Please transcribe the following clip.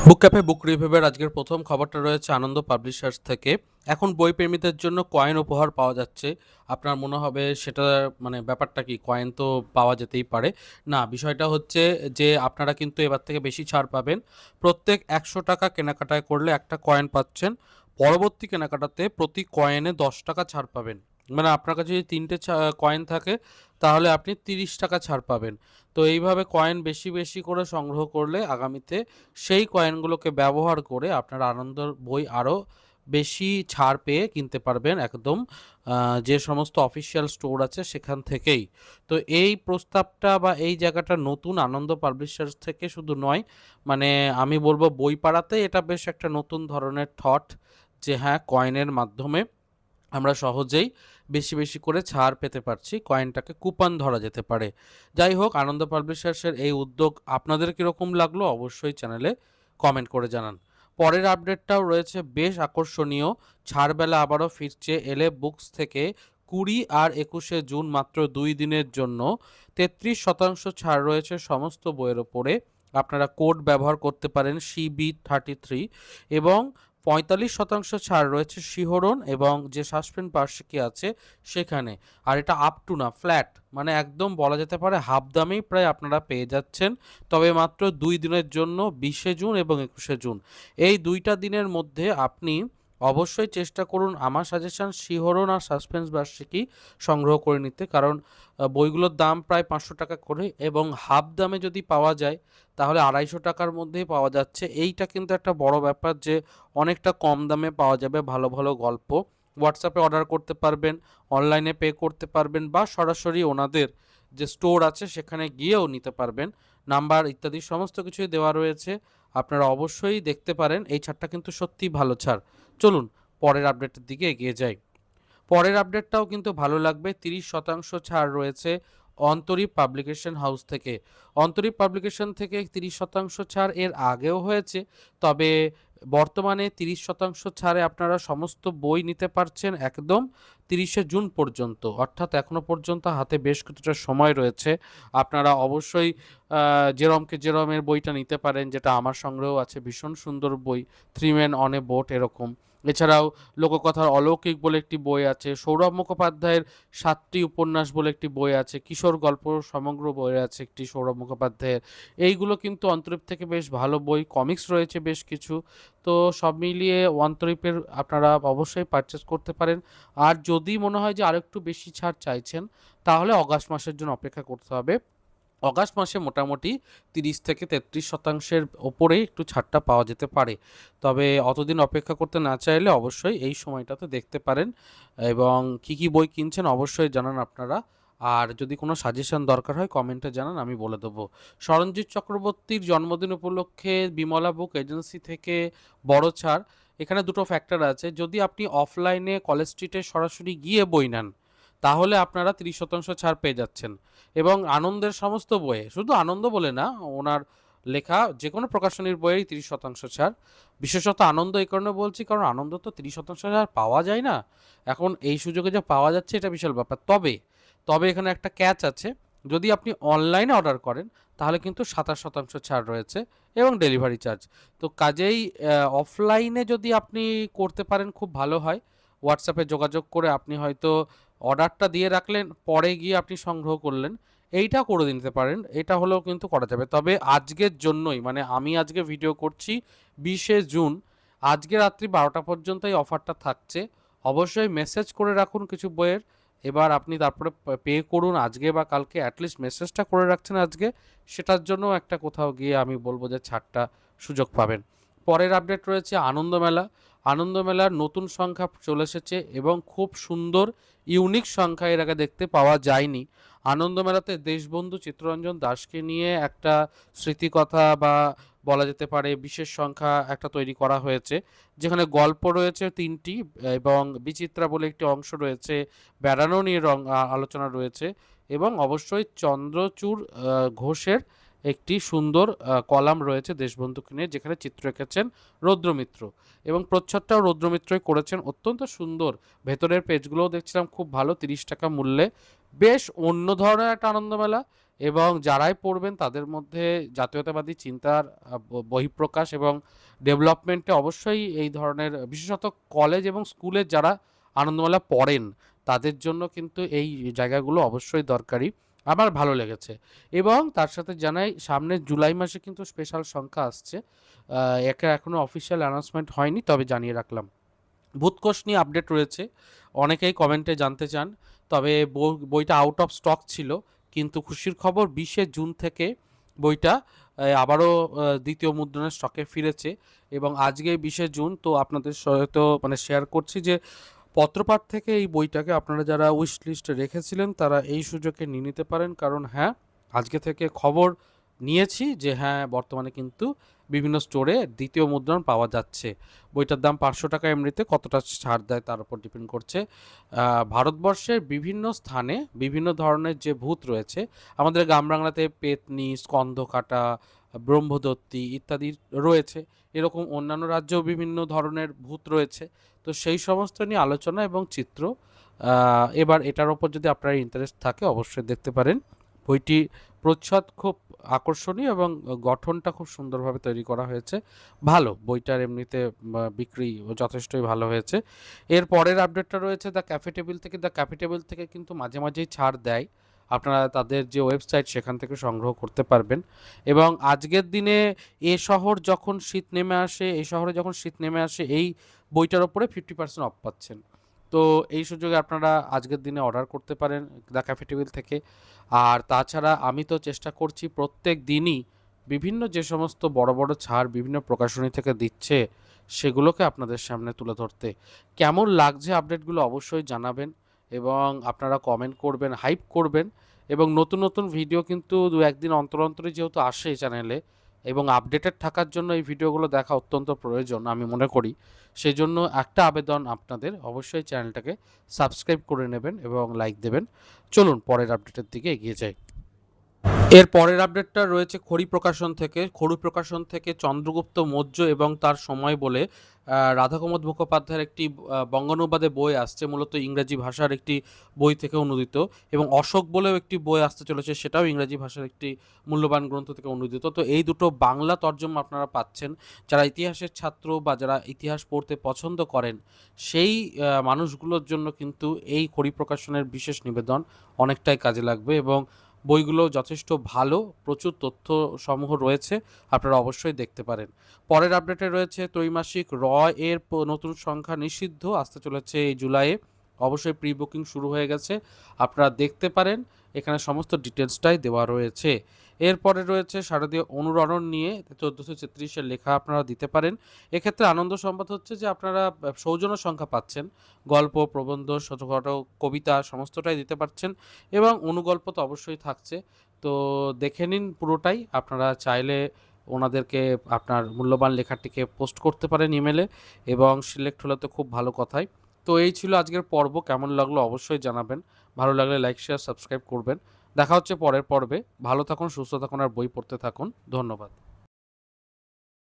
বুক cafe বুক রিভিউয়ের আজকের প্রথম খবরটা রয়েছে আনন্দ পাবলিশার্স থেকে। এখন বই প্রেমীদের জন্য কয়েন উপহার পাওয়া যাচ্ছে। আপনার মনে হবে সেটা মানে ব্যাপারটা কি, কয়েন তো পাওয়া যেতেই পারে। না, বিষয়টা হচ্ছে যে আপনারা কিন্তু এবার থেকে বেশি ছাড় পাবেন। প্রত্যেক ১০০ টাকা কেনাকাটায় করলে একটা কয়েন পাচ্ছেন। পরবর্তী কেনাকাটাতে প্রতি কয়েনে ১০ টাকা ছাড় পাবেন। মানে আপনার কাছে যদি ৩টে কয়েন থাকে তাহলে আপনি ৩০ টাকা ছাড় পাবেন। তো এইভাবে কয়েন বেশি বেশি করে সংগ্রহ করলে আগামীতে সেই কয়েনগুলোকে ব্যবহার করে আপনারা আনন্দর বই আরও বেশি ছাড় পেয়ে কিনতে পারবেন একদম যে সমস্ত অফিসিয়াল স্টোর আছে সেখান থেকেই। তো এই প্রস্তাবটা বা এই জায়গাটা নতুন আনন্দ পাবলিশার্স থেকে শুধু নয়, মানে আমি বলবো বই পাড়াতে এটা বেশ একটা নতুন ধরনের থট যে হ্যাঁ, কয়েনের মাধ্যমে আমরা সহজেই বেশি বেশি করে ছাড় পেতে পারছি, কয়েনটাকে কুপন ধরা যেতে পারে। যাই হোক, আনন্দ পাবলিশার্সের এই উদ্যোগ আপনাদের কীরকম লাগলো অবশ্যই চ্যানেলে কমেন্ট করে জানান। পরের আপডেটটাও রয়েছে বেশ আকর্ষণীয়। ছাড়বেলা আবারও ফিরছে এলে বুকস থেকে। ২০ আর ২১শে জুন মাত্র ২ দিনের জন্য ৩৩% ছাড় রয়েছে সমস্ত বইয়ের ওপরে। আপনারা কোড ব্যবহার করতে পারেন CB33 এবং ৪৫% ছাড় রয়েছে শিহরণ এবং যে সাসপেন্স বার্ষিকী আছে সেখানে। আর এটা আপ টু না, ফ্ল্যাট, মানে একদম বলা যেতে পারে হাফ দামেই প্রায় আপনারা পেয়ে যাচ্ছেন। তবে মাত্র ২ দিনের জন্য ২০শে জুন এবং ২১শে জুন এই দুইটা দিনের মধ্যে আপনি অবশ্যই চেষ্টা করুন, আমার সাজেশন, শিহরণ আর সাসপেন্স বার্ষিকী সংগ্রহ করে নিতে। কারণ বইগুলোর দাম প্রায় ৫০০ টাকা করে এবং হাফ দামে যদি পাওয়া যায় তাহলে ২৫০ টাকার মধ্যেই পাওয়া যাচ্ছে। এইটা কিন্তু একটা বড় ব্যাপার যে অনেকটা কম দামে পাওয়া যাবে ভালো ভালো গল্প। হোয়াটসঅ্যাপে অর্ডার করতে পারবেন, অনলাইনে পে করতে পারবেন বা সরাসরি ওনাদের যে স্টোর আছে সেখানে গিয়েও নিতে পারবেন। নাম্বার ইত্যাদি সমস্ত কিছুই দেওয়া রয়েছে, আপনারা অবশ্যই দেখতে পারেন। এই ছাড়টা কিন্তু সত্যিই ভালো ছাড়। চলুন পরের আপডেটের দিকে এগিয়ে যাই। পরের আপডেটটাও কিন্তু ভালো লাগবে। ৩০% ছাড় রয়েছে অন্তরীপ পাবলিকেশন হাউস থেকে। অন্তরীপ পাবলিকেশন থেকে ৩০% ছাড় এর আগেও হয়েছে, তবে বর্তমানে ৩০% ছাড়ে আপনারা সমস্ত বই নিতে পারছেন একদম ৩০শে জুন পর্যন্ত। অর্থাৎ এখনও পর্যন্ত হাতে বেশ কিছুটা সময় রয়েছে। আপনারা অবশ্যই জেরমকে জেরমের বইটা নিতে পারেন, যেটা আমার সংগ্রহ আছে, ভীষণ সুন্দর বই, three man on a boat এরকম। এছাড়াও লোককথার অলৌকিক বলে একটি বই আছে, সৌরভ মুখোপাধ্যায়ের ৭টি উপন্যাস বলে একটি বই আছে, কিশোর গল্প সমগ্র বই আছে একটি সৌরভ মুখোপাধ্যায়ের। এইগুলো কিন্তু অন্তরীপ থেকে বেশ ভালো বই, কমিক্স রয়েছে বেশ কিছু। তো সব মিলিয়ে অন্তরীপের আপনারা অবশ্যই পারচেস করতে পারেন। আর যদি মনে হয় যে আরেকটু বেশি ছাড় চাইছেন তাহলে অগাস্ট মাসের জন্য অপেক্ষা করতে হবে। অগাস্ট মাসে মোটামুটি ৩০ থেকে ৩৩% ওপরেই একটু ছাড়টা পাওয়া যেতে পারে। তবে অতদিন অপেক্ষা করতে না চাইলে অবশ্যই এই সময়টাতে দেখতে পারেন। এবং কি কি বই কিনছেন অবশ্যই জানান আপনারা। আর যদি কোনো সাজেশন দরকার হয় কমেন্টে জানান, আমি বলে দেবো। সরঞ্জিৎ চক্রবর্তীর জন্মদিন উপলক্ষে বিমলা বুক এজেন্সি থেকে বড় ছাড়। এখানে দুটো ফ্যাক্টর আছে। যদি আপনি অফলাইনে কলেজ স্ট্রিটে সরাসরি গিয়ে বই নেন তাহলে আপনারা ৩০% ছাড় পেয়ে যাচ্ছেন। এবং আনন্দের সমস্ত বইয়ে, শুধু আনন্দ বলে না, ওনার লেখা যে কোনো প্রকাশনীর বইয়েই ৩০% ছাড়। বিশেষত আনন্দ এই কারণে বলছি কারণ আনন্দ তো ৩০% ছাড় পাওয়া যায় না। এখন এই সুযোগে যে পাওয়া যাচ্ছে এটা বিশাল ব্যাপার। তবে তবে এখানে একটা ক্যাচ আছে। যদি আপনি অনলাইনে অর্ডার করেন তাহলে কিন্তু ২৭% ছাড় রয়েছে এবং ডেলিভারি চার্জ। তো কাজেই অফলাইনে যদি আপনি করতে পারেন খুব ভালো হয়। হোয়াটসঅ্যাপে যোগাযোগ করে আপনি হয়তো অর্ডারটা দিয়ে রাখলেন, পরে গিয়ে আপনি সংগ্রহ করলেন, এইটা করে নিতে পারেন। এটা হলেও কিন্তু করা যাবে। তবে আজকের জন্যই, মানে আমি আজকে ভিডিও করছি ২০শে জুন, আজকে রাত্রি ১২টা পর্যন্ত এই অফারটা থাকছে। অবশ্যই মেসেজ করে রাখুন কিছু বইয়ের। এবার আপনি তারপরে পে করুন আজকে বা কালকে, অ্যাটলিস্ট মেসেজটা করে রাখছেন আজকে, সেটার জন্য একটা কোথাও গিয়ে আমি বলবো যে ছাড়টা সুযোগ পাবেন। পরের আপডেট রয়েছে আনন্দমেলা। আনন্দমেলার নতুন সংখ্যা চলে এসেছে এবং খুব সুন্দর ইউনিক সংখ্যা এর আগে দেখতে পাওয়া যায়নি। আনন্দমেলাতে দেশবন্ধু চিত্তরঞ্জন দাশকে নিয়ে একটা স্মৃতিকথা বা বলা যেতে পারে বিশেষ সংখ্যা একটা তৈরি করা হয়েছে, যেখানে গল্প রয়েছে ৩টি এবং বিচিত্রা বলে একটি অংশ রয়েছে, বেড়ানো নিয়ে আলোচনা রয়েছে এবং অবশ্যই চন্দ্রচূড় ঘোষের একটি সুন্দর কলাম রয়েছে দেশবন্ধুকে নিয়ে, যেখানে চিত্র এঁকেছেন রৌদ্রমিত্র এবং প্রচ্ছদটাও রৌদ্রমিত্রই করেছেন, অত্যন্ত সুন্দর। ভেতরের পেজগুলোও দেখছিলাম খুব ভালো, ৩০ টাকা মূল্যে। বেশ অন্য ধরনের একটা আনন্দমেলা, এবং যারাই পড়বেন তাদের মধ্যে জাতীয়তাবাদী চিন্তার বহিঃপ্রকাশ এবং ডেভেলপমেন্টে অবশ্যই এই ধরনের, বিশেষত কলেজ এবং স্কুলে যারা আনন্দমেলা পড়েন তাদের জন্য কিন্তু এই জায়গাগুলো অবশ্যই দরকারি। আমার ভালো লেগেছে। এবং তার সাথে জানাই, সামনে জুলাই মাসে কিন্তু স্পেশাল সংখ্যা আসছে। একে এখনও অফিসিয়াল অ্যানাউন্সমেন্ট হয়নি, তবে জানিয়ে রাখলাম। ভূতকোষ নিয়ে আপডেট রয়েছে, অনেকেই কমেন্টে জানতে চান। তবে বইটা আউট অফ স্টক ছিল, কিন্তু খুশির খবর 20শে জুন থেকে বইটা আবারও দ্বিতীয় মুদ্রণের স্টকে ফিরেছে। এবং আজকে 20শে জুন, তো আপনাদের সাথে মানে শেয়ার করছি যে পত্রপাঠ থেকে এই বইটাকে আপনারা যারা উইশ লিস্টে রেখেছিলেন তারা এই সুযোগে নিয়ে নিতে পারেন। কারণ হ্যাঁ, আজকে থেকে খবর নিয়েছি যে হ্যাঁ, বর্তমানে কিন্তু বিভিন্ন স্টোরে দ্বিতীয় মুদ্রণ পাওয়া যাচ্ছে। বইটার দাম 500 টাকা, এমনিতে কতটা ছাড় দেয় তার উপর ডিপেন্ড করছে। ভারতবর্ষের বিভিন্ন স্থানে বিভিন্ন ধরনের যে ভূত রয়েছে, আমাদের গ্রাম বাংলাতে পেতনি, স্কন্ধকাটা, ব্রহ্মদত্তী ইত্যাদি রয়েছে, এরকম অন্যান্য রাজ্যেও বিভিন্ন ধরনের ভূত রয়েছে। তো সেই সমস্ত নিয়ে আলোচনা এবং চিত্র। এবার এটার ওপর যদি আপনার ইন্টারেস্ট থাকে অবশ্যই দেখতে পারেন। বইটি প্রচ্ছদ খুব আকর্ষণীয় এবং গঠনটা খুব সুন্দরভাবে তৈরি করা হয়েছে। ভালো, বইটার এমনিতে বিক্রি যথেষ্টই ভালো হয়েছে। এর পরের আপডেটটা রয়েছে দ্য ক্যাফে টেবিল থেকে। দ্য ক্যাফে টেবিল থেকে কিন্তু মাঝে মাঝেই ছাড় দেয়, আপনারা তাদের যে ওয়েবসাইট সেখান থেকে সংগ্রহ করতে পারবেন। এবং আজকের দিনে এই শহরে যখন শীত নেমে আসে এই বইটার ওপরে 50% অফ পাচ্ছেন। তো এই সুযোগে আপনারা আজকের দিনে অর্ডার করতে পারেন দ্য ক্যাফে টেবিল থেকে। আর তাছাড়া আমি তো চেষ্টা করছি প্রত্যেক দিনই বিভিন্ন যে সমস্ত বড় বড় ছাড় বিভিন্ন প্রকাশনী থেকে দিচ্ছে সেগুলোকে আপনাদের সামনে তুলে ধরতে। কেমন লাগছে আপডেটগুলো অবশ্যই জানাবেন এবং আপনারা কমেন্ট করবেন, হাইপ করবেন। এবং নতুন নতুন ভিডিও কিন্তু দু একদিন অন্তর অন্তরই যেহেতু আসে এই চ্যানেলে, এবং আপডেটেড থাকার জন্য এই ভিডিওগুলো দেখা অত্যন্ত প্রয়োজন আমি মনে করি। সেই জন্য একটা আবেদন আপনাদের, অবশ্যই চ্যানেলটাকে সাবস্ক্রাইব করে নেবেন এবং লাইক দেবেন। চলুন পরের আপডেটের দিকে এগিয়ে যাই। এর পরের আপডেটটা রয়েছে খড়ি প্রকাশন থেকে। খড়ি প্রকাশন থেকে চন্দ্রগুপ্ত মৌর্য এবং তার সময় বলে রাধাকুমুদ মুখোপাধ্যায়ের একটি বঙ্গানুবাদে বই আসছে, মূলত ইংরেজি ভাষার একটি বই থেকে অনুদিত। এবং অশোক বলেও একটি বই আসতে চলেছে, সেটাও ইংরেজি ভাষার একটি মূল্যবান গ্রন্থ থেকে অনুদিত। তো এই দুটো বাংলা তর্জমা আপনারা পাচ্ছেন। যারা ইতিহাসের ছাত্র বা যারা ইতিহাস পড়তে পছন্দ করেন সেই মানুষগুলোর জন্য কিন্তু এই খড়ি প্রকাশনের বিশেষ নিবেদন অনেকটাই কাজে লাগবে। এবং বইগুলো যথেষ্ট ভালো, প্রচুর তথ্য সমূহ রয়েছে, আপনারা অবশ্যই দেখতে পারেন। পরের আপডেটে রয়েছে ত্রৈমাসিক এর নতুন সংখ্যা নিষিদ্ধ, আসতে চলেছে এই জুলাইয়ে। অবশ্যই প্রি বুকিং শুরু হয়ে গেছে, আপনারা দেখতে পারেন, এখানে সমস্ত ডিটেলসটাই দেওয়া রয়েছে। এরপরে রয়েছে শারদীয় অনুরণন নিয়ে 1436-এর লেখা আপনারা দিতে পারেন। এক্ষেত্রে আনন্দ সংবাদ হচ্ছে যে আপনারা সৌজন্য সংখ্যা পাচ্ছেন, গল্প, প্রবন্ধ, ছোটোখাটো কবিতা সমস্তটাই দিতে পারছেন। এবং অনুগল্প তো অবশ্যই থাকছে। তো দেখে নিন পুরোটাই, আপনারা চাইলে ওনাদেরকে আপনার মূল্যবান লেখাটিকে পোস্ট করতে পারেন ইমেলে, এবং সিলেক্ট হলে তো খুব ভালো কথাই। তো এই ছিল আজকের পর্ব, কেমন লাগলো অবশ্যই জানাবেন। ভালো লাগলে লাইক, শেয়ার, সাবস্ক্রাইব করবেন। দেখা হচ্ছে পরের পর্বে। ভালো থাকুন, সুস্থ থাকুন আর বই পড়তে থাকুন। ধন্যবাদ।